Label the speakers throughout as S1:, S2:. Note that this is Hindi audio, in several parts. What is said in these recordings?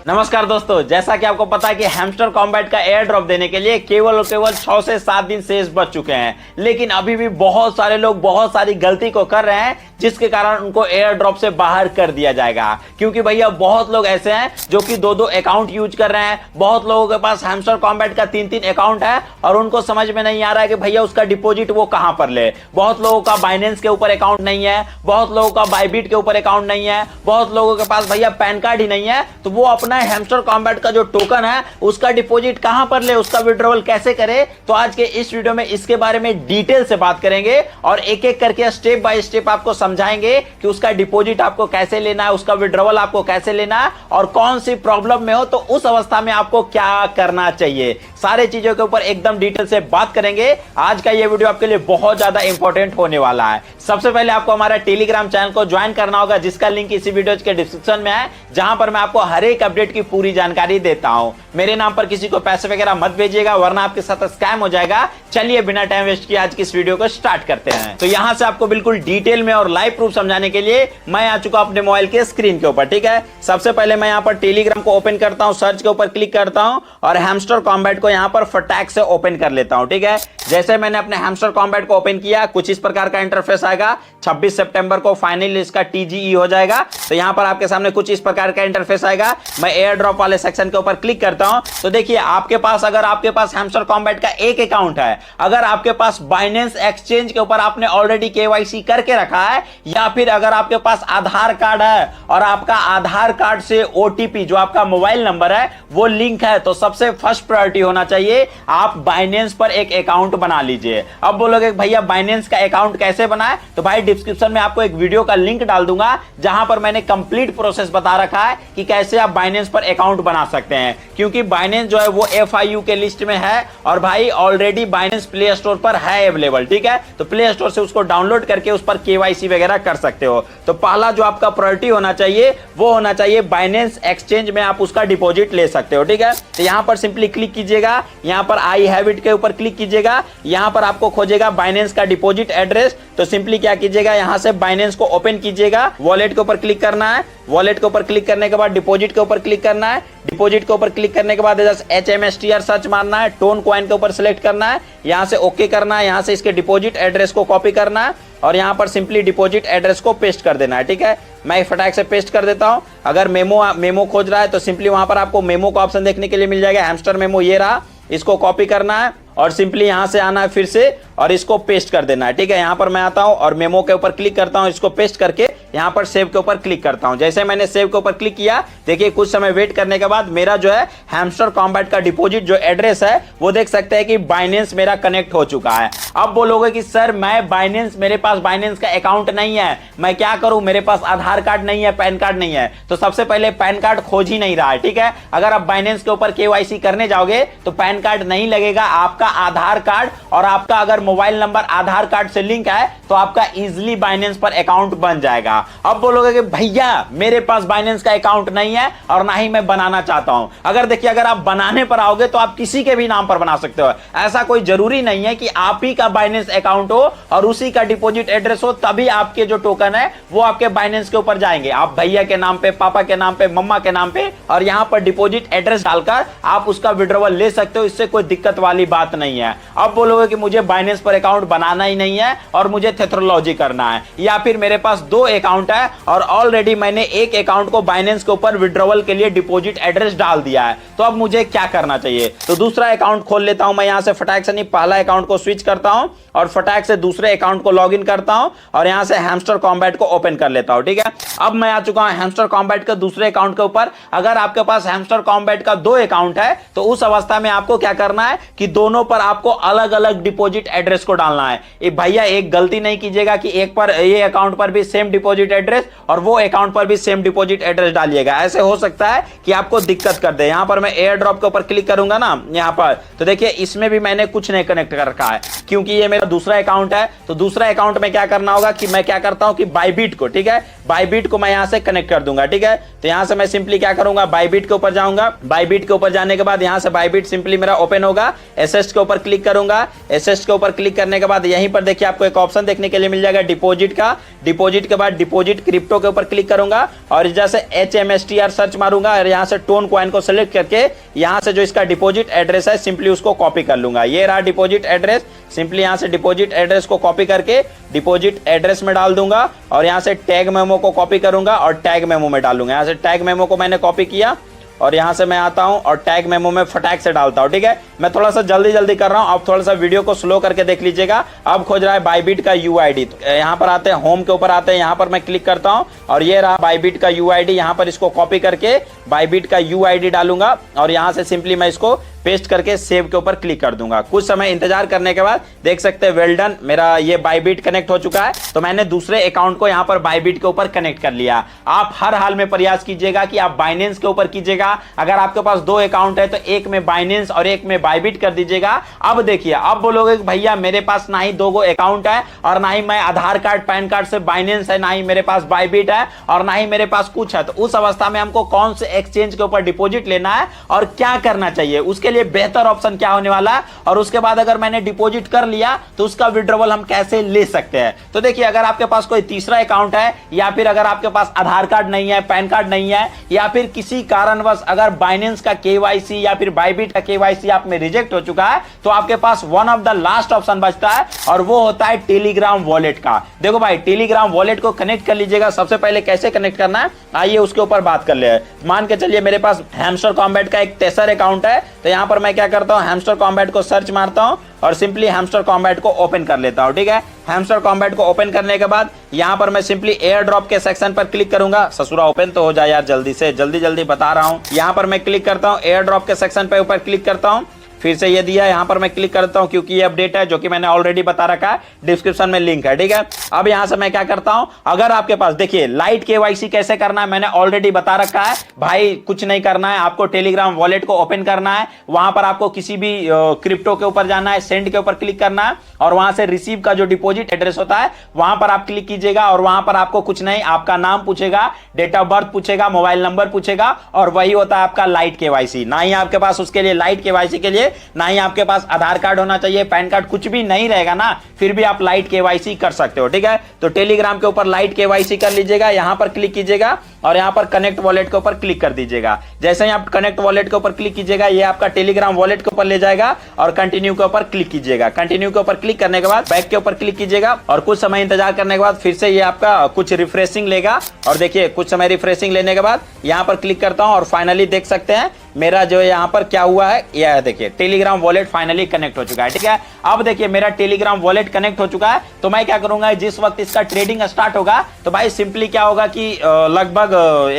S1: नमस्कार दोस्तों, जैसा कि आपको पता है कि हैमस्टर कॉम्बैट का एयर ड्रॉप देने के लिए केवल और केवल 6 से 7 दिन शेष बच चुके हैं, लेकिन अभी भी बहुत सारे लोग बहुत सारी गलती को कर रहे हैं जिसके कारण उनको एयर ड्रॉप से बाहर कर दिया जाएगा। क्योंकि भैया बहुत लोग ऐसे हैं जो कि 2-2 अकाउंट यूज कर रहे हैं। बहुत लोगों के पास हैमस्टर कॉम्बैट का 3-3 अकाउंट है और उनको समझ में नहीं आ रहा है कि भैया उसका डिपॉजिट वो कहां पर ले। बहुत लोगों का बाइनेंस के ऊपर अकाउंट नहीं है, बहुत लोगों का बाइबिट के ऊपर अकाउंट नहीं है, बहुत लोगों के पास भैया पैन कार्ड ही नहीं है। तो वो अपना हैमस्टर कॉम्बैट का जो टोकन है उसका डिपॉजिट कहां पर ले, उसका विड्रॉवल कैसे करे। तो आज के इस वीडियो में इसके बारे में डिटेल से बात करेंगे और एक एक करके स्टेप बाय स्टेप आपको समझाएंगे कि उसका डिपॉजिट आपको कैसे लेना है, उसका विड्रॉवल आपको कैसे लेना है और कौन सी प्रॉब्लम में हो तो उस अवस्था में आपको क्या करना चाहिए। सारे चीजों के ऊपर एकदम डिटेल से बात करेंगे। आज का ये वीडियो आपके लिए बहुत ज्यादा इंपॉर्टेंट होने वाला है। सबसे पहले आपको हमारा टेलीग्राम चैनल को ज्वाइन करना होगा, जिसका लिंक इसी वीडियो के डिस्क्रिप्शन में है, जहां पर मैं आपको हर एक अपडेट की पूरी जानकारी देता हूं। मेरे नाम पर किसी को पैसे वगैरह मत भेजिएगा, वरना आपके साथ स्कैम हो जाएगा। चलिए बिना टाइम वेस्ट किए आज की इस वीडियो को स्टार्ट करते हैं। तो यहां से आपको बिल्कुल डिटेल में और लाइव प्रूफ समझाने के लिए मैं आ चुका अपने मोबाइल के स्क्रीन के ऊपर। ठीक है, सबसे पहले मैं यहां पर टेलीग्राम को ओपन करता हूं, सर्च के ऊपर क्लिक करता हूं और हैमस्टर कॉम्बैट को यहां पर फटाक से ओपन कर लेता हूं। ठीक है, जैसे मैंने अपने हैमस्टर कॉम्बैट को ओपन किया, कुछ इस प्रकार का इंटरफेस आएगा। 26 सितंबर को फाइनली इसका टीजीई हो जाएगा। तो यहां पर आपके सामने कुछ इस प्रकार का इंटरफेस आएगा। मैं एयर ड्रॉप वाले सेक्शन के ऊपर क्लिक करता हूं तो देखिए आपके पास, अगर आपके पास हैमस्टर कॉम्बैट का एक अकाउंट है, अगर आपके पास बाइनेंस एक्सचेंज के ऊपर आपने ऑलरेडी केवाईसी करके रखा है, या फिर अगर आपके पास आधार कार्ड है और आपका आधार कार्ड से ओटीपी जो आपका मोबाइल नंबर है वो लिंक है, तो सबसे फर्स्ट प्रायोरिटी होना चाहिए आप बाइनेंस पर एक अकाउंट बना लीजिए। अब बोलोगे भैया बाइनेंस का अकाउंट कैसे बनाए, तो भाई डिस्क्रिप्शन में आपको एक वीडियो का लिंक डाल दूंगा जहां पर मैंने कंप्लीट प्रोसेस बता रखा है कि कैसे आप बाइनेंस पर अकाउंट बना सकते हैं। क्योंकि बाइनेंस जो है वो FIU के लिस्ट में है और भाई ऑलरेडी बाइनेंस प्ले स्टोर पर है अवेलेबल। ठीक है, तो प्ले स्टोर से उसको डाउनलोड करके उस पर केवाईसी वगैरह कर सकते हो। तो पहला जो आपका प्रायोरिटी होना चाहिए वो होना चाहिए बाइनेंस एक्सचेंज में आप उसका डिपॉजिट ले सकते हो। ठीक है, तो यहां पर सिंपली क्लिक कीजिएगा, यहां पर आई हैव इट के ऊपर क्लिक कीजिएगा, यहां पर आपको खोजेगा बाइनेंस का डिपॉजिट एड्रेस। तो सिंपली क्या कीजिएगा, यहां से बाइनेंस को ओपन कीजिएगा, वॉलेट के ऊपर क्लिक करना है, वॉलेट के ऊपर क्लिक करने के बाद डिपॉजिट के ऊपर क्लिक करना है, डिपॉजिट के ऊपर क्लिक करने के बाद HMSTR सर्च मारना है, टोन कॉइन के ऊपर सेलेक्ट करना है, यहां से ओके करना है, यहां से इसके डिपॉजिट एड्रेस को कॉपी करना है और यहां पर सिंपली डिपॉजिट एड्रेस को पेस्ट कर देना है। ठीक है, मैं फटाक से पेस्ट कर देता हूं। अगर मेमो खोज रहा है तो सिंपली वहां पर आपको मेमो का ऑप्शन देखने के लिए मिल जाएगा। हैमस्टर मेमो ये रहा, इसको कॉपी करना है और सिंपली यहां से आना है फिर से और इसको पेस्ट कर देना है। ठीक है, यहां पर मैं आता हूं और मेमो के ऊपर क्लिक करता हूं, इसको पेस्ट करके यहां पर सेव के ऊपर क्लिक करता हूं। जैसे मैंने सेव के ऊपर क्लिक किया, देखिए कुछ समय वेट करने के बाद मेरा जो है हैमस्टर कॉम्बैट का डिपॉजिट जो एड्रेस है वो देख सकते हैं कि बाइनेंस मेरा कनेक्ट हो चुका है। अब बोलोगे कि सर मैं बाइनेंस, मेरे पास बाइनेंस का अकाउंट नहीं है, मैं क्या करूं, मेरे पास आधार कार्ड नहीं है, पैन कार्ड नहीं है। तो सबसे पहले पैन कार्ड खोज ही नहीं रहा है। ठीक है, अगर आप बाइनेंस के ऊपर केवाईसी करने जाओगे तो पैन कार्ड नहीं लगेगा, आपका आधार कार्ड और आपका अगर मोबाइल नंबर आधार कार्ड से लिंक है तो आपका इजीली बाइनेंस पर अकाउंट बन जाएगा। अब बोलोगे कि भैया मेरे पास बाइनेंस का अकाउंट नहीं है और ना ही मैं बनाना चाहता हूं। अगर देखिए, अगर आप बनाने पर आओगे तो आप किसी के भी नाम पर बना सकते हो। ऐसा कोई जरूरी नहीं है कि आप ही का बाइनेंस अकाउंट हो और उसी का डिपॉजिट एड्रेस हो तभी आपके जो टोकन है वो आपके बाइनेंस के ऊपर जाएंगे। आप भैया के नाम पे, पापा के नाम पे, मम्मा के नाम पे और यहां पर डिपॉजिट एड्रेस डालकर आप उसका विड्रॉवल ले सकते हो। इससे कोई दिक्कत वाली बात नहीं है। अब बोलोगे कि मुझे बाइनेंस पर अकाउंट बनाना ही नहीं है और मुझे थेथरोलॉजी करना है, या फिर मेरे पास 2 अकाउंट है और ऑलरेडी मैंने एक अकाउंट को बाइनेंस के ऊपर विड्रॉवल के लिए डिपॉजिट एड्रेस डाल दिया है, तो अब मुझे क्या करना चाहिए। तो दूसरा अकाउंट खोल लेता हूं मैं, यहां से फटाक से नहीं, पहला अकाउंट को स्विच करता हूं और फटाक से दूसरे अकाउंट को लॉगिन करता हूं और यहां से हैमस्टर कॉम्बैट को ओपन कर लेता हूं। ठीक है, अब मैं आ चुका हूं हैमस्टर कॉम्बैट के दूसरे अकाउंट के ऊपर। अगर आपके पास हैमस्टर कॉम्बैट का 2 अकाउंट है तो उस अवस्था में आपको क्या करना है कि दोनों पर आपको अलग अलग डिपॉजिट एड्रेस को डालना है। भैया एक गलती नहीं कीजिएगा कि एक पर, ये अकाउंट पर भी सेम डिपॉजिट एड्रेस और वो अकाउंट पर भी सेम डिपॉजिट एड्रेस डालिएगा। ऐसे हो सकता है कि आपको दिक्कत कर दे। यहां पर मैं एयर ड्रॉप के ऊपर क्लिक करूंगा ना, यहां पर तो देखिए इसमें भी मैंने कुछ नहीं कनेक्ट कर रखा है क्योंकि ये मेरा दूसरा अकाउंट है। तो दूसरा अकाउंट में क्या करना होगा कि मैं क्या करता हूं कि बाइबिट को, ठीक है, बाइबिट को मैं यहां से कनेक्ट कर दूंगा। ठीक है, तो यहां से मैं सिंपली क्या करूंगा, बाइबिट के ऊपर जाऊंगा। बाइबिट के ऊपर जाने के बाद यहां से बाइबिट सिंपली मेरा ओपन होगा। एसेस्ट के ऊपर क्लिक करूंगा, एसेस्ट के ऊपर ऊपर क्लिक करने के बाद यहीं पर देखिए आपको एक ऑप्शन देखने के लिए मिल जाएगा डिपॉजिट का। डिपॉजिट के बाद डिपॉजिट क्रिप्टो के ऊपर क्लिक करूंगा और जैसे HMSTR सर्च मारूंगा और यहाँ से टोन कॉइन को सिलेक्ट करके यहाँ से जो इसका डिपॉजिट एड्रेस है सिंपली उसको कॉपी कर लूंगा। ये रहा डिपॉजिट एड्रेस। सिंपली यहाँ से डिपॉजिट एड्रेस को कॉपी करके डिपॉजिट एड्रेस में डाल दूंगा और यहाँ से टैग मेमो को कॉपी करूंगा और टैग मेमो में डालूंगा। यहाँ से टैग मेमो को मैंने कॉपी किया और यहां से मैं आता हूं और टैग मेमो में फटाक से डालता हूं। ठीक है, मैं थोड़ा सा जल्दी कर रहा हूं, आप थोड़ा सा वीडियो को स्लो करके देख लीजिएगा। अब खोज रहा है बाइबिट का UID। यहां पर आते हैं, होम के ऊपर आते हैं, यहां पर मैं क्लिक करता हूं और ये रहा बाइबिट का UID। यहां पर इसको कॉपी करके बाइबिट का UID डालूंगा और यहां से सिंपली मैं इसको पेस्ट करके सेव के ऊपर क्लिक कर दूंगा। कुछ समय इंतजार करने के बाद देख सकते हैं वेल डन, मेरा ये बाइबिट कनेक्ट हो चुका है। तो मैंने दूसरे अकाउंट को यहां पर बाइबिट के ऊपर कनेक्ट कर लिया। आप हर हाल में प्रयास कीजिएगा कि आप बाइनेंस के ऊपर कीजिएगा। अगर आपके पास 2 अकाउंट है तो एक में बाइनेंस और एक में बाइबिट कर दीजिएगा। अब देखिए, अब बोलोगे कि भैया मेरे पास ना ही 2 अकाउंट है और ना ही मैं आधार कार्ड पैन कार्ड से बाइनेंस है, ना ही मेरे पास बाइबिट है और ना ही मेरे पास कुछ है। तो उस अवस्था में हमको कौन से एक्सचेंज के ऊपर डिपॉजिट लेना है और क्या करना चाहिए, उसके लिए बेहतर ऑप्शन क्या होने वाला है और उसके बाद अगर मैंने डिपॉजिट कर लिया तो उसका विड्रॉवल हम कैसे ले सकते हैं। तो देखिए, अगर आपके पास कोई तीसरा अकाउंट है या फिर अगर आपके पास आधार कार्ड नहीं है, पैन कार्ड नहीं है या फिर किसी कारणवश अगर बाइनेंस का KYC या फिर बाइबिट का KYC आप में रिजेक्ट हो चुका है तो आपके पास one of the last option बचता है और वो होता है टेलीग्राम वॉलेट का। देखो भाई, टेलीग्राम वॉलेट को कनेक्ट कर लीजिएगा। सबसे पहले कैसे कनेक्ट करना है आइए उसके ऊपर बात कर ले। मान के चलिए मेरे पास हैमस्टर कॉम्बैट का एक टेसर अकाउंट है, तो यहां पर मैं क्या करता हूं, हैमस्टर कॉम्बैट को सर्च मारता हूं और सिंपली हैमस्टर कॉम्बैट को ओपन कर लेता हूं। ठीक है, हैमस्टर कॉम्बैट को ओपन करने के बाद यहां पर मैं सिंपली एयर ड्रॉप के सेक्शन पर क्लिक करूंगा। ससुरा ओपन तो हो जाए यार, जल्दी से जल्दी बता रहा हूं। यहां पर मैं क्लिक करता हूं, एयर ड्रॉप के सेक्शन पे ऊपर क्लिक करता हूं, फिर से ये दिया, यहां पर मैं क्लिक करता हूं क्योंकि ये अपडेट है जो कि मैंने ऑलरेडी बता रखा है, डिस्क्रिप्शन में लिंक है। ठीक है, अब यहां से मैं क्या करता हूं, अगर आपके पास देखिए लाइट KYC कैसे करना है मैंने ऑलरेडी बता रखा है भाई। कुछ नहीं करना है, आपको टेलीग्राम वॉलेट को ओपन करना है, वहां पर आपको किसी भी क्रिप्टो के ऊपर जाना है, सेंड के ऊपर क्लिक करना है और वहां से रिसीव का जो डिपॉजिट एड्रेस होता है वहां पर आप क्लिक कीजिएगा और वहां पर आपको कुछ नहीं, आपका नाम पूछेगा, डेट ऑफ बर्थ पूछेगा, मोबाइल नंबर पूछेगा और वही होता है आपका लाइट KYC। ना ही आपके पास उसके लिए लाइट KYC के लिए ना ही आपके पास आधार कार्ड होना चाहिए, पैन कार्ड कुछ भी नहीं रहेगा ना, फिर भी आप लाइट KYC कर सकते हो। ठीक है, तो टेलीग्राम के ऊपर लाइट KYC कर लीजिएगा, यहां पर क्लिक कीजिएगा और यहां पर कनेक्ट वॉलेट के ऊपर क्लिक कर दीजिएगा। जैसे ही आप कनेक्ट वॉलेट के ऊपर क्लिक कीजिएगा ये आपका टेलीग्राम वॉलेट के ऊपर ले जाएगा और कंटिन्यू के ऊपर क्लिक कीजिएगा। कंटिन्यू के ऊपर क्लिक करने के बाद बैक के ऊपर क्लिक कीजिएगा और कुछ समय इंतजार करने के बाद फिर से ये आपका कुछ रिफ्रेशिंग लेगा और देखिए कुछ समय रिफ्रेशिंग लेने के बाद यहां पर क्लिक करता हूं और फाइनली देख सकते हैं मेरा जो यहां पर क्या हुआ है, यह है देखिए टेलीग्राम वॉलेट फाइनली कनेक्ट हो चुका है। ठीक है, अब देखिए मेरा टेलीग्राम वॉलेट कनेक्ट हो चुका है। तो मैं क्या करूंगा, जिस वक्त इसका ट्रेडिंग स्टार्ट होगा तो भाई सिंपली क्या होगा कि लगभग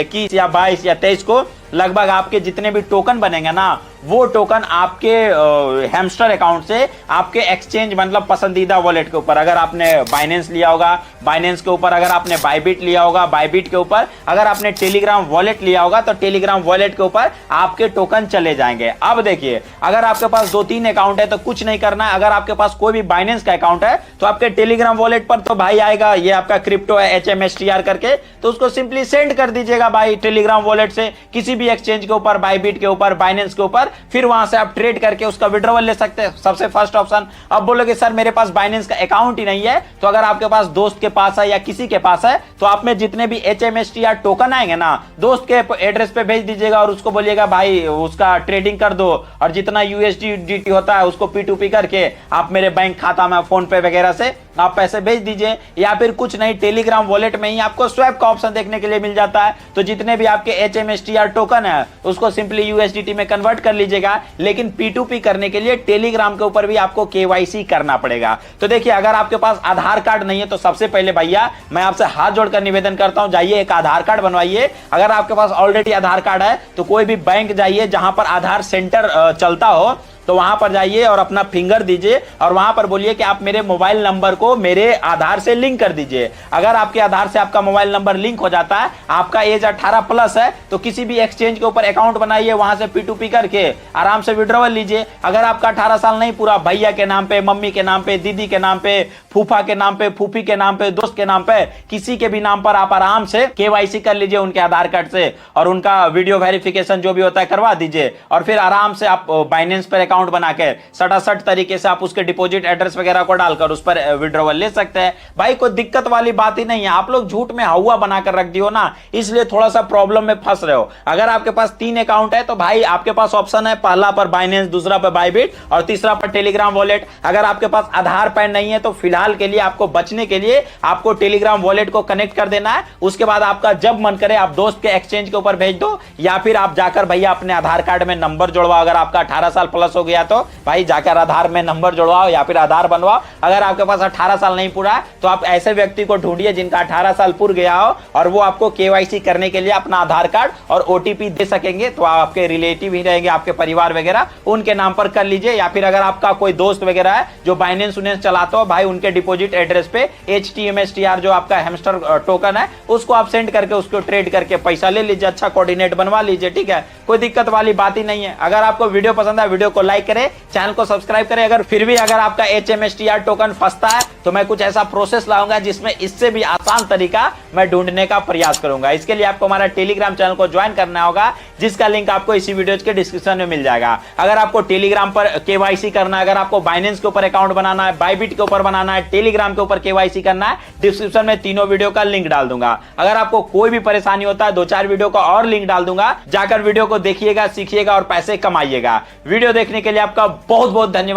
S1: 21 या 22 या 23 को लगभग आपके जितने भी टोकन बनेंगे ना वो टोकन आपके हैमस्टर अकाउंट से आपके एक्सचेंज मतलब पसंदीदा वॉलेट के ऊपर, अगर आपने बाइनेंस लिया होगा बाइनेंस के ऊपर, अगर आपने बाइबिट लिया होगा बाइबिट के ऊपर, अगर आपने टेलीग्राम वॉलेट लिया होगा तो टेलीग्राम वॉलेट के ऊपर आपके टोकन चले जाएंगे। अब देखिए अगर आपके पास 2-3 अकाउंट है तो कुछ नहीं करना है, अगर आपके पास कोई भी बाइनेंस का अकाउंट है तो आपके टेलीग्राम वॉलेट पर तो भाई आएगा ये आपका क्रिप्टो है HMSTR करके, तो उसको सिंपली सेंड कर दीजिएगा भाई टेलीग्राम वॉलेट से किसी भी एक्सचेंज के ऊपर, बाइबिट के ऊपर, बाइनेंस के ऊपर, फिर वहां से आप ट्रेड करके उसका विड्रॉवल ले सकते हैं। सबसे फर्स्ट ऑप्शन। अब बोलोगे सर मेरे पास बाइनेंस का अकाउंट ही नहीं है, तो अगर आपके पास दोस्त के पास है या किसी के पास है तो आप में जितने भी HMSTR टोकन आएंगे ना दोस्त के एड्रेस पे भेज दीजिएगा और उसको बोलिएगा भाई उसका ट्रेडिंग कर दो और जितना USDT होता है उसको P2P करके आप मेरे बैंक खाता में फोन पे वगैरह से आप पैसे भेज दीजिए। या फिर कुछ नहीं, टेलीग्राम वॉलेट में ही आपको स्वैप का ऑप्शन देखने के लिए मिल जाता है, तो जितने भी आपके HMSTR टोकन है उसको सिंपली USDT में कन्वर्ट कर लीजिएगा। लेकिन P2P करने के लिए टेलीग्राम के ऊपर भी आपको KYC करना पड़ेगा। तो देखिए अगर आपके पास आधार कार्ड नहीं है तो सबसे पहले भैया मैं आपसे हाथ जोड़कर निवेदन करता हूं, जाइए एक आधार कार्ड बनवाइए। अगर आपके पास ऑलरेडी आधार कार्ड है तो कोई भी बैंक जाइए जहां पर आधार सेंटर चलता हो तो वहां पर जाइए और अपना फिंगर दीजिए और वहां पर बोलिए कि आप मेरे मोबाइल नंबर को मेरे आधार से लिंक कर दीजिए। अगर आपके आधार से आपका मोबाइल नंबर लिंक हो जाता है, आपका एज 18+ है, तो किसी भी एक्सचेंज के ऊपर अकाउंट बनाइए, वहां से P2P करके आराम से विड्रॉवल लीजिए। अगर आपका 18 साल नहीं पूरा, भैया के नाम पे, मम्मी के नाम पे, दीदी के नाम पे, फूफा के नाम पे, फूफी के नाम पे, दोस्त के नाम पे, किसी के भी नाम पर आप आराम से KYC कर लीजिए उनके आधार कार्ड से और उनका वीडियो वेरिफिकेशन जो भी होता है करवा दीजिए और फिर आराम से आप बाइनेंस पर अकाउंट बनाकर सटासट तरीके से आप उसके डिपॉजिट एड्रेस वगैरह को डालकर उस पर विड्रॉवल ले सकते हैं। भाई कोई दिक्कत वाली बात ही नहीं है। आप लोग झूठ में हवा बनाकर रख दियो ना, इसलिए थोड़ा सा प्रॉब्लम में फंस रहे हो। अगर आपके पास 3 अकाउंट है तो भाई आपके पास ऑप्शन है, पहला पर बाइनेंस, दूसरा पर बाइबिट और तीसरा पर टेलीग्राम वॉलेट। अगर आपके पास आधार पैन नहीं है तो फिलहाल के लिए आपको बचने के लिए आपको टेलीग्राम वॉलेट को कनेक्ट कर देना है। उसके बाद आपका जब मन करे आप दोस्त के एक्सचेंज के ऊपर भेज दो, या फिर आप जाकर भैया अपने आधार कार्ड में नंबर जुड़वाओ। अगर आपका 18 साल प्लस हो गया तो भाई जाकर आधार में नंबर जुड़वाओ या फिर आधार बनवाओ। अगर आपके पास 18 साल नहीं पूरा है तो आप ऐसे व्यक्ति को ढूंढिए जिनका 18 साल पूरा गया हो और वो आपको केवाईसी करने के लिए अपना आधार कार्ड और ओटीपी दे सकेंगे। तो आपके रिलेटिव ही रहेंगे, आपके परिवार वगैरह, उनके नाम पर कर लीजिए। या फिर अगर आपका कोई दोस्त वगैरह है जो बाइनेंस चलाते हो, भाई उनके डिपॉजिट एड्रेस पे HTMSTR जो आपका हैमस्टर टोकन है उसको आप सेंड करके उसको ट्रेड करके पैसा ले लीजिए, अच्छा कोऑर्डिनेट बनवा लीजिए। ठीक है, कोई दिक्कत वाली बात ही नहीं है। अगर आपको वीडियो पसंद है वीडियो को लाइक करें, चैनल को सब्सक्राइब करें। अगर फिर भी अगर आपका HMSTR टोकन फंसता है तो मैं कुछ ऐसा प्रोसेस लाऊंगा जिसमें इससे भी आसान तरीका मैं ढूंढने का प्रयास करूंगा। इसके लिए आपको हमारा टेलीग्राम चैनल को ज्वाइन करना होगा, जिसका लिंक आपको इसी वीडियो के डिस्क्रिप्शन में मिल जाएगा। अगर आपको टेलीग्राम पर केवाईसी करना है, अगर आपको बाइनेंस के ऊपर अकाउंट बनाना है, बाइबिट के ऊपर बनाना है, टेलीग्राम के ऊपर केवाईसी करना है, डिस्क्रिप्शन में तीनों वीडियो का लिंक डाल दूंगा। अगर आपको कोई भी परेशानी होता है 2-4 वीडियो का और लिंक डाल दूंगा, जाकर वीडियो को देखिएगा, सीखिएगा और पैसे कमाइएगा। वीडियो देखने के लिए आपका बहुत बहुत धन्यवाद।